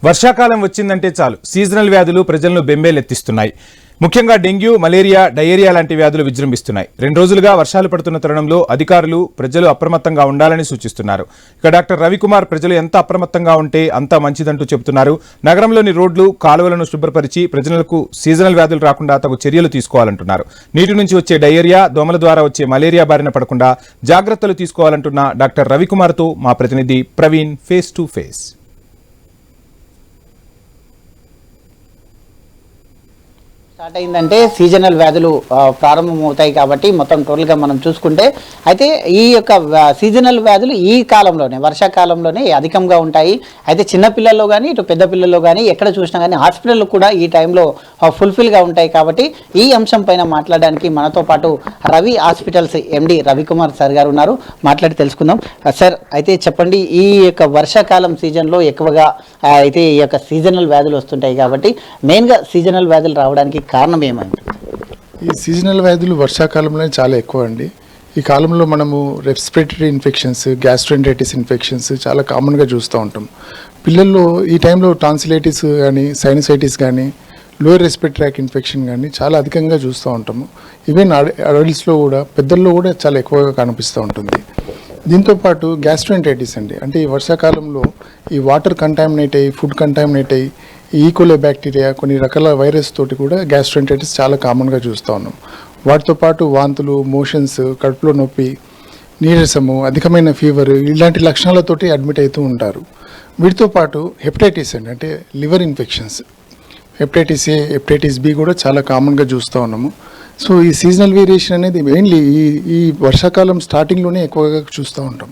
వర్షాకాలం వచ్చిందంటే చాలు సీజనల్ వ్యాధులు ప్రజలను బెంబేలెత్తిస్తున్నాయి. ముఖ్యంగా డెంగ్యూ, మలేరియా, డయేరియా లాంటి వ్యాధులు విజృంభిస్తున్నాయి. 2 రోజులుగా వర్షాలు పడుతున్న తరుణంలో అధికారులు, ప్రజలు అప్రమత్తంగా ఉండాలని సూచిస్తున్నారు. ఇక డాక్టర్ రవికుమార్ ప్రజలు ఎంత అప్రమత్తంగా ఉంటే అంత మంచిదంటూ చెబుతున్నారు. నగరంలోని రోడ్లు, కాలువలను శుభ్రపరిచి ప్రజలకు సీజనల్ వ్యాధులు రాకుండా తగు చర్యలు తీసుకోవాలంటున్నారు. నీటి నుంచి వచ్చే డయేరియా, దోమల ద్వారా వచ్చే మలేరియా బారిన పడకుండా జాగ్రత్తలు తీసుకోవాలంటున్న డాక్టర్ రవికుమార్తో మా ప్రతినిధి Praveen face to face. Start అయిందంటే సీజనల్ వ్యాధులు ప్రారంభమవుతాయి కాబట్టి మొత్తం టోటల్గా మనం చూసుకుంటే అయితే ఈ యొక్క సీజనల్ వ్యాధులు ఈ కాలంలోనే వర్షాకాలంలోనే అధికంగా ఉంటాయి. అయితే చిన్నపిల్లల్లో కానీ ఇటు పెద్ద పిల్లల్లో కానీ ఎక్కడ చూసినా కానీ హాస్పిటల్లో కూడా ఈ టైంలో ఫుల్ఫిల్గా ఉంటాయి. కాబట్టి ఈ అంశం పైన మాట్లాడడానికి మనతో పాటు రవి హాస్పిటల్స్ ఎండి రవికుమార్ సార్ గారు ఉన్నారు. మాట్లాడి తెలుసుకుందాం. సార్ అయితే చెప్పండి, ఈ యొక్క వర్షాకాలం సీజన్లో ఎక్కువగా అయితే ఈ యొక్క సీజనల్ వ్యాధులు వస్తుంటాయి కాబట్టి మెయిన్గా సీజనల్ వ్యాధులు రావడానికి కారణం ఏమండి? ఈ సీజనల్ వ్యాధులు వర్షాకాలంలో చాలా ఎక్కువ అండి. ఈ కాలంలో మనము రెస్పిరేటరీ ఇన్ఫెక్షన్స్, గ్యాస్ట్రోఎంటరైటిస్ ఇన్ఫెక్షన్స్ చాలా కామన్గా చూస్తూ ఉంటాం. పిల్లల్లో ఈ టైంలో టాన్సిలైటిస్ కానీ, సైనసైటిస్ కానీ, లోయర్ రెస్పిరేటరీ ట్రాక్ ఇన్ఫెక్షన్ కానీ చాలా అధికంగా చూస్తూ ఉంటాము. ఈవెన్ అడల్ట్స్లో కూడా, పెద్దల్లో కూడా చాలా ఎక్కువగా కనిపిస్తూ ఉంటుంది. దీంతోపాటు గ్యాస్ట్రోఎంటరైటిస్ అండి, అంటే ఈ వర్షాకాలంలో ఈ వాటర్ కంటామినేట్ అయ్యి, ఫుడ్ కంటామినేట్ అయ్యి, ఈకోలే బ్యాక్టీరియా, కొన్ని రకాల వైరస్ తోటి కూడా గ్యాస్ట్రోఎంటరైటిస్ చాలా కామన్గా చూస్తూ ఉన్నాం. వాటితో పాటు వాంతులు, మోషన్స్, కడుపులో నొప్పి, నీరసము, అధికమైన ఫీవర్ ఇలాంటి లక్షణాలతోటి అడ్మిట్ అవుతూ ఉంటారు. వీటితో పాటు హెపటైటిస్ అండి, అంటే liver infections, hepatitis A, hepatitis B కూడా చాలా కామన్గా చూస్తూ ఉన్నాము. సో ఈ సీజనల్ వేరియేషన్ అనేది మెయిన్లీ ఈ వర్షాకాలం స్టార్టింగ్లోనే ఎక్కువగా చూస్తూ ఉంటాం.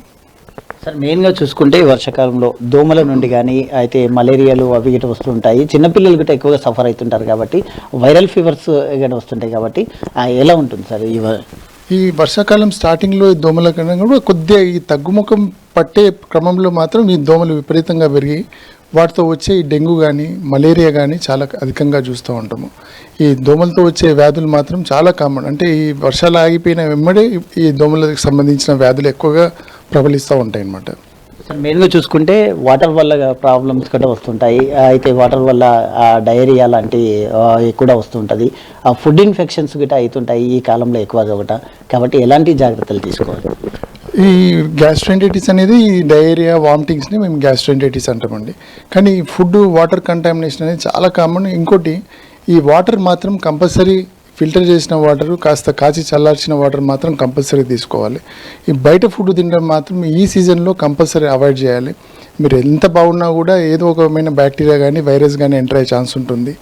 సార్ మెయిన్గా చూసుకుంటే వర్షాకాలంలో దోమల నుండి కానీ అయితే మలేరియాలు అవి గిట్ట వస్తుంటాయి. చిన్నపిల్లలు గిట్ట ఎక్కువగా సఫర్ అవుతుంటారు కాబట్టి వైరల్ ఫీవర్స్ గట్ట వస్తుంటాయి కాబట్టి ఎలా ఉంటుంది సార్ ఈ వర్షాకాలం స్టార్టింగ్లో దోమల కన్నా కూడా కొద్దిగా ఈ తగ్గుముఖం పట్టే క్రమంలో మాత్రం ఈ దోమలు విపరీతంగా పెరిగి వాటితో వచ్చే ఈ డెంగ్యూ కానీ, మలేరియా కానీ చాలా అధికంగా చూస్తూ ఉంటాము. ఈ దోమలతో వచ్చే వ్యాధులు మాత్రం చాలా కామన్. అంటే ఈ వర్షాలు ఆగిపోయిన వెంబడే ఈ దోమలకు సంబంధించిన వ్యాధులు ఎక్కువగా ప్రబలిస్తూ ఉంటాయి అన్నమాట. సార్ మెయిన్గా చూసుకుంటే వాటర్ వల్ల ప్రాబ్లమ్స్ కూడా వస్తుంటాయి. అయితే వాటర్ వల్ల డయేరియా లాంటి కూడా వస్తుంటుంది. ఫుడ్ ఇన్ఫెక్షన్స్ గిట్ట అవుతుంటాయి ఈ కాలంలో ఎక్కువగా ఒకట. కాబట్టి ఎలాంటి జాగ్రత్తలు తీసుకోవాలి? ఈ గ్యాస్ట్రోఎంటరైటిస్ అనేది డయేరియా, వామిటింగ్స్ని మేము గ్యాస్ట్రోఎంటరైటిస్ అంటామండి. కానీ ఫుడ్, వాటర్ కంటామినేషన్ అనేది చాలా కామన్. ఇంకోటి, ఈ వాటర్ మాత్రం కంపల్సరీ ఫిల్టర్ చేసిన వాటర్, కాస్త కాచి చల్లార్చిన వాటర్ మాత్రం కంపల్సరీ తీసుకోవాలి. ఈ బయట ఫుడ్ తినడం మాత్రం ఈ సీజన్లో కంపల్సరీ అవాయిడ్ చేయాలి. మీరు ఎంత బాగున్నా కూడా ఏదో ఒకమైన బ్యాక్టీరియా కానీ, వైరస్ కానీ ఎంటర్ అయ్యే ఛాన్స్ ఉంటుంది.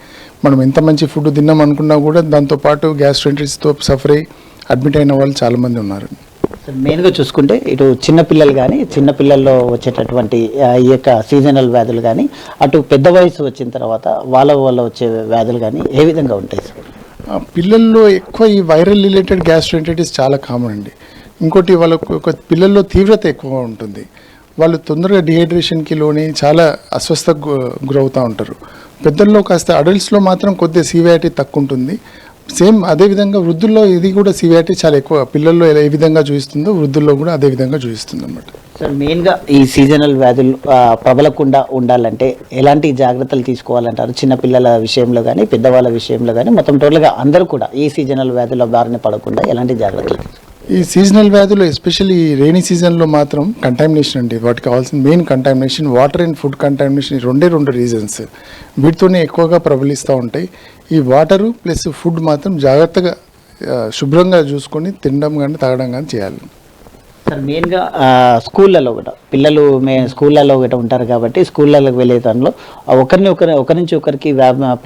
మనం ఎంత మంచి ఫుడ్ తిన్నాం అనుకున్నా కూడా దాంతోపాటు గ్యాస్ట్రోఎంటరైటిస్తో సఫర్ అయ్యి అడ్మిట్ అయిన వాళ్ళు చాలామంది ఉన్నారు. మెయిన్గా చూసుకుంటే ఇటు చిన్నపిల్లలు కానీ, చిన్నపిల్లల్లో వచ్చేటటువంటి ఈ యొక్క సీజనల్ వ్యాధులు కానీ, అటు పెద్ద వయసు వచ్చిన తర్వాత వాళ్ళ వచ్చే వ్యాధులు కానీ ఏ విధంగా ఉంటాయి సార్? పిల్లల్లో ఎక్కువ ఈ వైరల్ రిలేటెడ్ గ్యాస్ట్రోఎంటరైటిస్ చాలా కామన్ అండి. ఇంకోటి వాళ్ళకు పిల్లల్లో తీవ్రత ఎక్కువ ఉంటుంది. వాళ్ళు తొందరగా డిహైడ్రేషన్కి లోని చాలా అస్వస్థకు గురవుతూ ఉంటారు. పెద్దల్లో కాస్త అడల్ట్స్లో మాత్రం కొద్దిగా సివియారిటీ తక్కువ ఉంటుంది. సేమ్ అదేవిధంగా వృద్ధుల్లో ఇది కూడా సివియారిటీ చాలా ఎక్కువ. పిల్లల్లో ఏ విధంగా చూపిస్తుందో వృద్ధుల్లో కూడా అదే విధంగా చూపిస్తుంది అన్నమాట. సార్ మెయిన్గా ఈ సీజనల్ వ్యాధులు ప్రబలకుండా ఉండాలంటే ఎలాంటి జాగ్రత్తలు తీసుకోవాలంటారు? చిన్నపిల్లల విషయంలో కానీ, పెద్దవాళ్ళ విషయంలో కానీ, మొత్తం టోటల్గా అందరూ కూడా ఈ సీజనల్ వ్యాధుల బారిన పడకుండా ఎలాంటి జాగ్రత్తలు? ఈ సీజనల్ వ్యాధులు ఎస్పెషల్లీ రైనీ సీజన్లో మాత్రం కంటామినేషన్ అండి. వాటికి కావాల్సిన main contamination water and food contamination. రెండు రీజన్స్ వీటితోనే ఎక్కువగా ప్రబలిస్తూ ఉంటాయి. ఈ వాటరు ప్లస్ ఫుడ్ మాత్రం జాగ్రత్తగా శుభ్రంగా చూసుకొని తినడం కానీ, తాగడం కానీ చేయాలి. సార్ మెయిన్గా స్కూళ్ళలో కూడా పిల్లలు స్కూళ్ళలో కూడా ఉంటారు కాబట్టి స్కూళ్ళలోకి వెళ్ళే దానిలో ఒకరి నుంచి ఒకరికి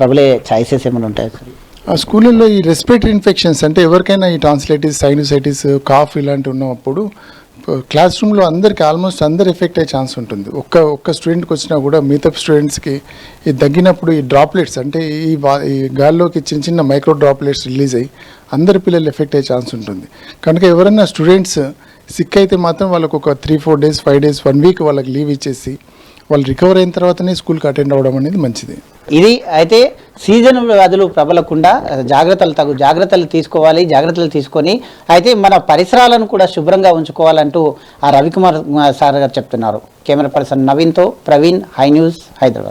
ప్రబలే ఛాయిసెస్ ఏమైనా ఉంటాయి సార్? ఆ స్కూళ్ళల్లో ఈ రెస్పిరేటరీ ఇన్ఫెక్షన్స్ అంటే ఎవరికైనా ఈ టాన్సిలైటిస్, సైనసైటిస్, కాఫ్ ఇలాంటివి ఉన్నప్పుడు క్లాస్ రూమ్లో ఆల్మోస్ట్ అందరు ఎఫెక్ట్ అయ్యే ఛాన్స్ ఉంటుంది. ఒక్క స్టూడెంట్కి వచ్చినా కూడా మిగతా స్టూడెంట్స్కి ఈ తగ్గినప్పుడు ఈ డ్రాప్లెట్స్ అంటే ఈ గాల్లోకి చిన్న చిన్న మైక్రో డ్రాప్లెట్స్ రిలీజ్ అయ్యి అందరి పిల్లలు ఎఫెక్ట్ అయ్యే ఛాన్స్ ఉంటుంది. కనుక ఎవరైనా స్టూడెంట్స్ సిక్ అయితే మాత్రం వాళ్ళకు ఒక 3-4 days, 5 days, 1 week వాళ్ళకి లీవ్ ఇచ్చేసి వాళ్ళు రికవర్ అయిన తర్వాతనే స్కూల్కి అటెండ్ అవ్వడం అనేది మంచిది. ఇది అయితే సీజనల్ వ్యాధులు ప్రబలకుండా జాగ్రత్తలు తీసుకోవాలి. జాగ్రత్తలు తీసుకొని అయితే మన పరిసరాలను కూడా శుభ్రంగా ఉంచుకోవాలంటూ రవికుమార్ సార్ గారు చెప్తున్నారు. కెమెరా పర్సన్ నవీన్తో ప్రవీణ్, హై న్యూస్, హైదరాబాద్.